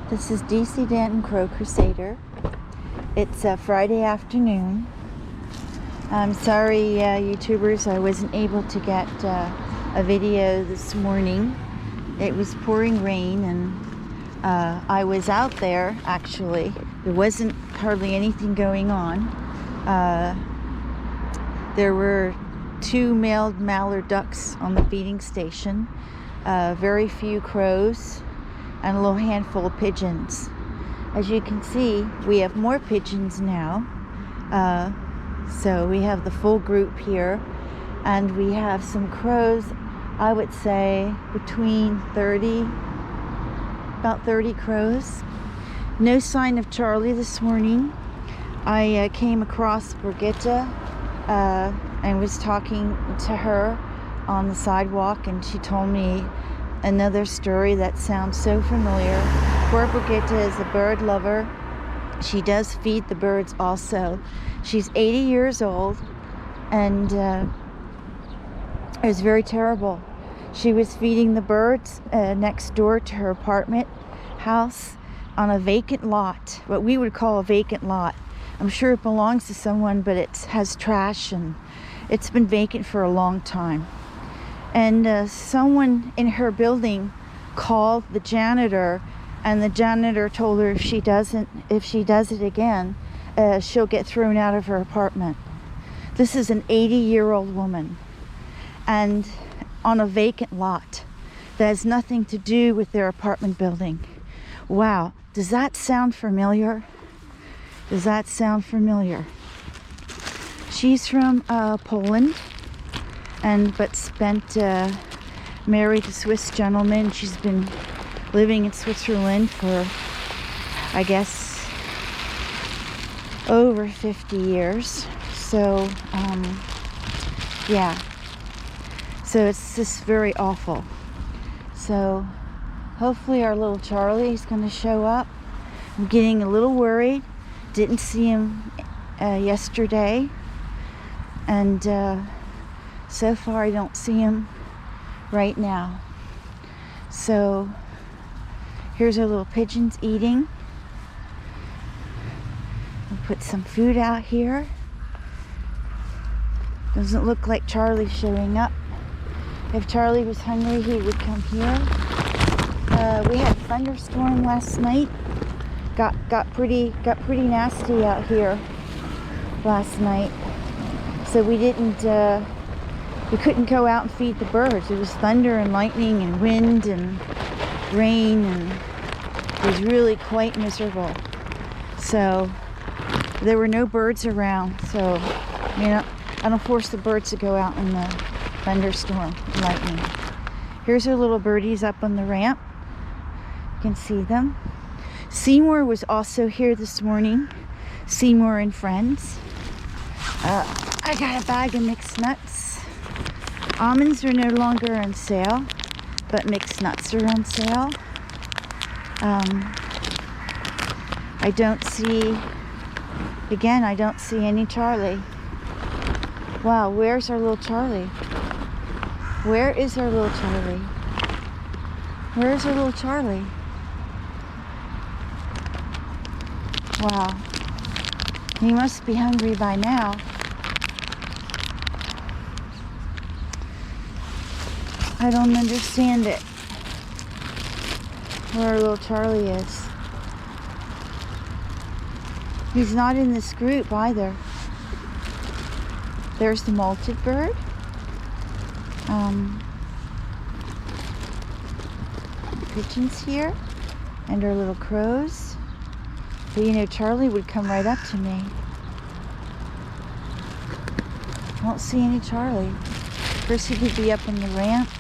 This is DC Danton Crow Crusader. It's a Friday afternoon. I'm sorry, YouTubers, I wasn't able to get a video this morning. It was pouring rain and I was out there actually. There wasn't hardly anything going on. There were 2 male mallard ducks on the feeding station, very few crows, and a little handful of pigeons. As you can see, we have more pigeons now. So we have the full group here, and we have some crows, I would say between about 30 crows. No sign of Charlie this morning. I came across Brigitte and was talking to her on the sidewalk, and she told me another story that sounds so familiar. Poor Brigitte is a bird lover. She does feed the birds also. She's 80 years old, and it was very terrible. She was feeding the birds next door to her apartment house on a vacant lot, what we would call a vacant lot. I'm sure it belongs to someone, but it has trash and it's been vacant for a long time. And someone in her building called the janitor, and the janitor told her if she does it again, she'll get thrown out of her apartment. This is an 80-year-old woman, and on a vacant lot that has nothing to do with their apartment building. Wow, does that sound familiar? Does that sound familiar? She's from Poland, but spent married a Swiss gentleman. She's been living in Switzerland for, I guess, over 50 years. So yeah, so it's just very awful. So hopefully our little Charlie is going to show up. I'm getting a little worried. Didn't see him yesterday, and so far I don't see him right now. So here's our little pigeons eating. We'll put some food out here. Doesn't look like Charlie's showing up. If Charlie was hungry, he would come here. We had a thunderstorm last night. Got pretty nasty out here last night. So we couldn't go out and feed the birds. It was thunder and lightning and wind and rain, and it was really quite miserable. So there were no birds around. So, you know, I don't force the birds to go out in the thunderstorm and lightning. Here's our little birdies up on the ramp. You can see them. Seymour was also here this morning. Seymour and friends. I got a bag of mixed nuts. Almonds are no longer on sale, but mixed nuts are on sale. I don't see any Charlie. Wow, where's our little Charlie? Where is our little Charlie? Where's our little Charlie? Wow, he must be hungry by now. I don't understand it, where our little Charlie is. He's not in this group either. There's the molted bird. Pigeons here, and our little crows. But you know, Charlie would come right up to me. I don't see any Charlie. First he could be up on the ramp.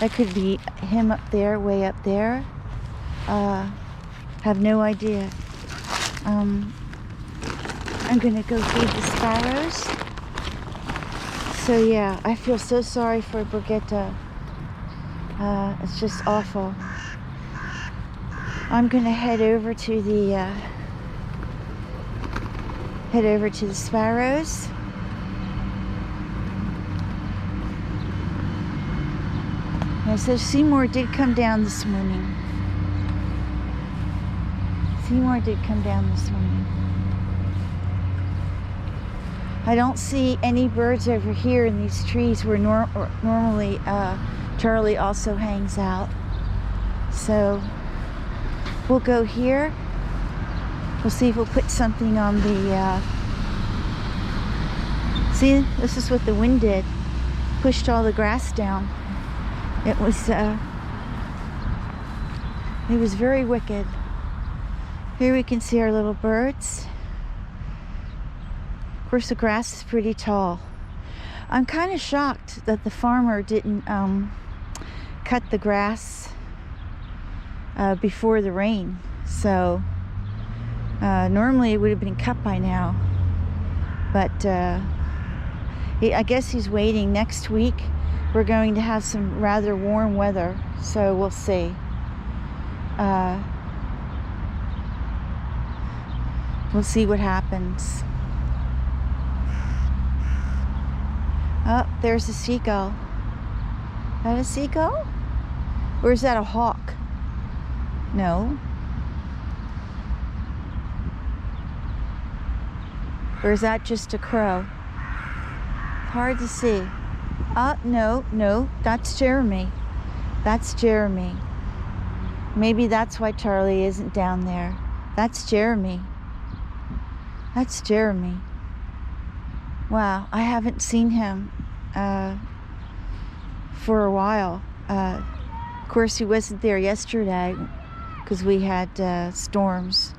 That could be him up there, way up there. Have no idea. I'm gonna go feed the sparrows. So yeah, I feel so sorry for Brigitte. It's just awful. I'm gonna head over to the sparrows. And so Seymour did come down this morning. Seymour did come down this morning. I don't see any birds over here in these trees where normally Charlie also hangs out. So we'll go here. We'll see if we'll put something on the... See, this is what the wind did. Pushed all the grass down. It was very wicked. Here we can see our little birds. Of course, the grass is pretty tall. I'm kind of shocked that the farmer didn't cut the grass before the rain. So normally it would have been cut by now. But I guess he's waiting. Next week we're going to have some rather warm weather, so we'll see. We'll see what happens. Oh, there's a seagull. Is that a seagull? Or is that a hawk? No. Or is that just a crow? Hard to see. No, that's Jeremy. That's Jeremy. Maybe that's why Charlie isn't down there. That's Jeremy. That's Jeremy. Wow, I haven't seen him for a while. Of course, he wasn't there yesterday because we had storms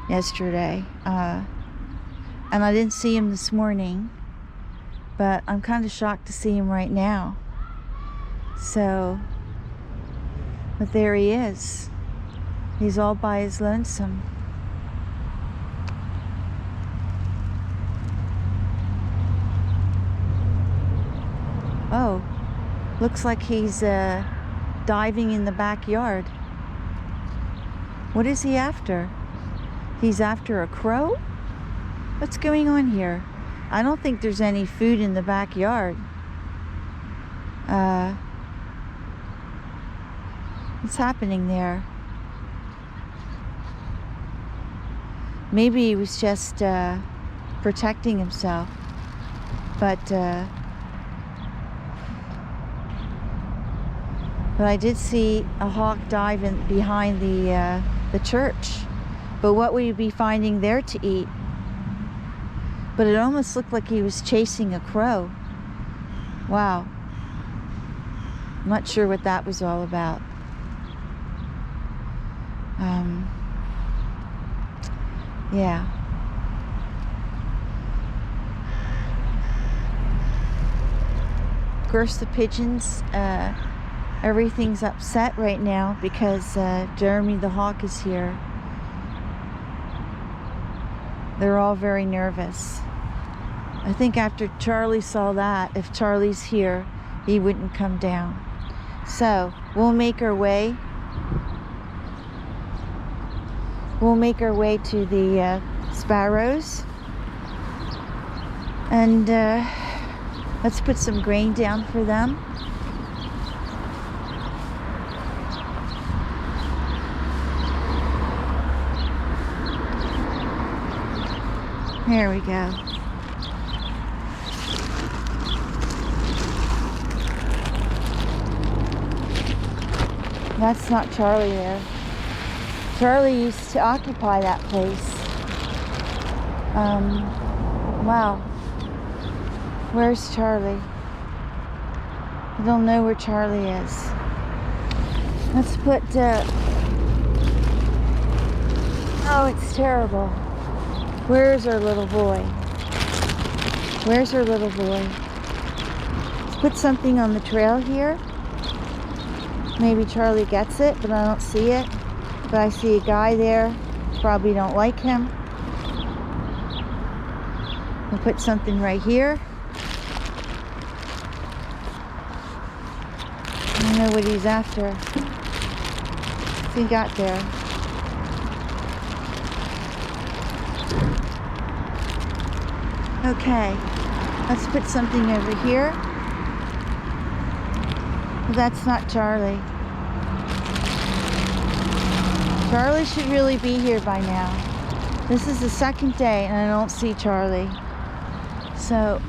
yesterday. And I didn't see him this morning, but I'm kind of shocked to see him right now. So, but there he is. He's all by his lonesome. Oh, looks like he's diving in the backyard. What is he after? He's after a crow? What's going on here? I don't think there's any food in the backyard. What's happening there? Maybe he was just protecting himself. But I did see a hawk dive in behind the church. But what would he be finding there to eat? But it almost looked like he was chasing a crow. Wow. I'm not sure what that was all about. Yeah. Of course, the pigeons, everything's upset right now because Jeremy the hawk is here. They're all very nervous. I think after Charlie saw that, if Charlie's here, he wouldn't come down. So we'll make our way. We'll make our way to the sparrows. And let's put some grain down for them. There we go. That's not Charlie there. Charlie used to occupy that place. Wow. Where's Charlie? I don't know where Charlie is. Let's put... Oh, it's terrible. Where's our little boy? Where's our little boy? Let's put something on the trail here. Maybe Charlie gets it, but I don't see it. But I see a guy there. Probably don't like him. We'll put something right here. I don't know what he's after. What's he got there? Okay, let's put something over here. Well, that's not Charlie. Charlie should really be here by now. This is the second day and I don't see Charlie. So,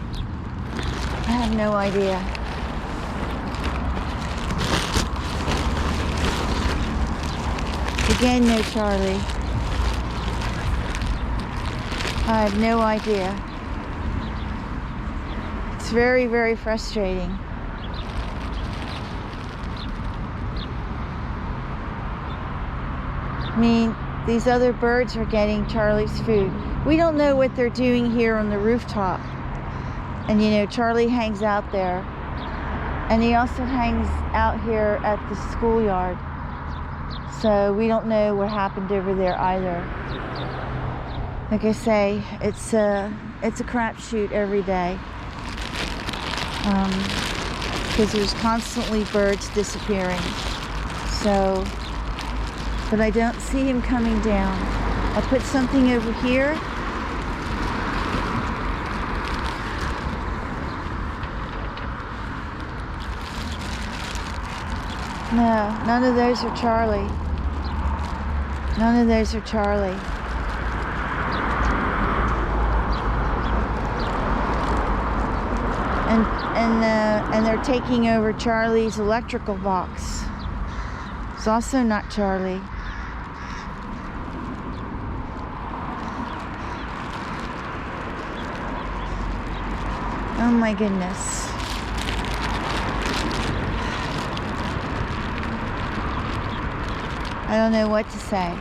I have no idea. Again, no Charlie. I have no idea. It's very, very frustrating. I mean, these other birds are getting Charlie's food. We don't know what they're doing here on the rooftop. And you know, Charlie hangs out there. And he also hangs out here at the schoolyard. So we don't know what happened over there either. Like I say, it's a crapshoot every day. Because there's constantly birds disappearing. So, but I don't see him coming down. I'll put something over here. No, none of those are Charlie. None of those are Charlie. And they're taking over Charlie's electrical box. It's also not Charlie. Oh my goodness. I don't know what to say.